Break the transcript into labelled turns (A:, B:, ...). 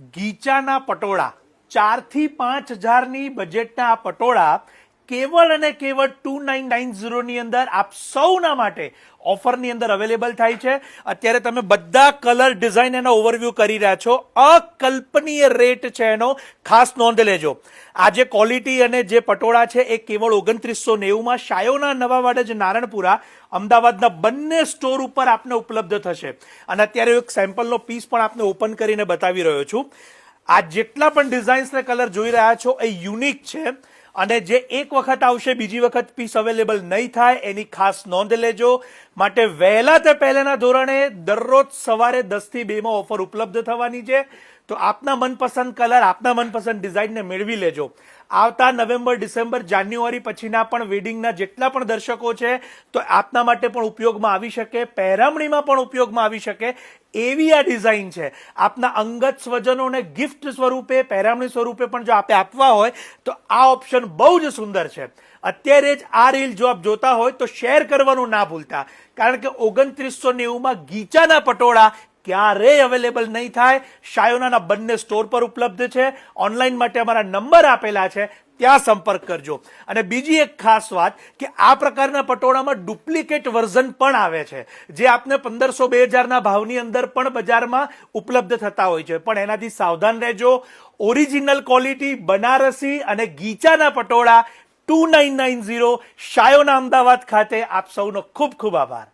A: ગીચાના પટોળા 4 થી 5 હજારની બજેટના આ પટોળા કેવળ અને કેવળ 2990 ની અંદર આપ સૌના માટે ઓફરની અંદર અવેલેબલ થાય છે. અત્યારે તમે બધા કલર ડિઝાઇન એનો ઓવરવ્યૂ કરી રહ્યા છો. અકલ્પનીય રેટ છે એનો, ખાસ નોંધ લેજો. આ જે ક્વોલિટી અને જે પટોળા છે એ કેવળ 2990 શાયોના નવાવાડ જ નારણપુરા અમદાવાદના બંને સ્ટોર ઉપર આપને ઉપલબ્ધ થશે. અને અત્યારે એક સેમ્પલનો પીસ પણ આપને ઓપન કરીને બતાવી રહ્યો છું. આ જેટલા પણ ડિઝાઇન્સ ને કલર જોઈ રહ્યા છો એ યુનિક છે અને જે એક વખત આવશે બીજી વખત પીસ અવેલેબલ નહીં થાય એની ખાસ નોંધ લેજો. માટે વહેલા તે પહેલાના ધોરણે દરરોજ સવારે 10 થી 2 માં ઓફર ઉપલબ્ધ થવાની છે. તો આપના મનપસંદ કલર, આપના મનપસંદ ડિઝાઇનને મેળવી લેજો. આવતા નવેમ્બર, ડિસેમ્બર, જાન્યુઆરી પછીના પણ વેડિંગના જેટલા પણ દર્શકો છે તો આપના માટે પણ ઉપયોગમાં આવી શકે, પહેરામણીમાં પણ ઉપયોગમાં આવી શકે એવી આ ડિઝાઇન છે. આપના અંગત સ્વજનોને ગિફ્ટ સ્વરૂપે, પહેરામણી સ્વરૂપે પણ જો આપે આપવા હોય તો આ ઓપ્શન બહુ જ સુંદર છે. અત્યારે જ આ રીલ જો આપ જોતા હોય તો શેર કરવાનું ના ભૂલતા, કારણ કે 2990 ગીચાના પટોળા ક્યારેય અવેલેબલ નહીં થાય. શાયોનાના બંને સ્ટોર પર ઉપલબ્ધ છે. ઓનલાઈન માટે અમારા નંબર આપેલા છે, ત્યાં સંપર્ક કરજો. અને બીજી એક ખાસ વાત કે આ પ્રકારના પટોળામાં ડુપ્લિકેટ વર્ઝન પણ આવે છે, જે આપને 1500-2000 ના ભાવની અંદર પણ બજારમાં ઉપલબ્ધ થતા હોય છે. પણ એનાથી સાવધાન રહેજો. ઓરિજિનલ ક્વોલિટી બનારસી અને ગીચાના પટોળા 2990 શાયોના અમદાવાદ ખાતે. આપ સૌનો ખૂબ ખૂબ આભાર.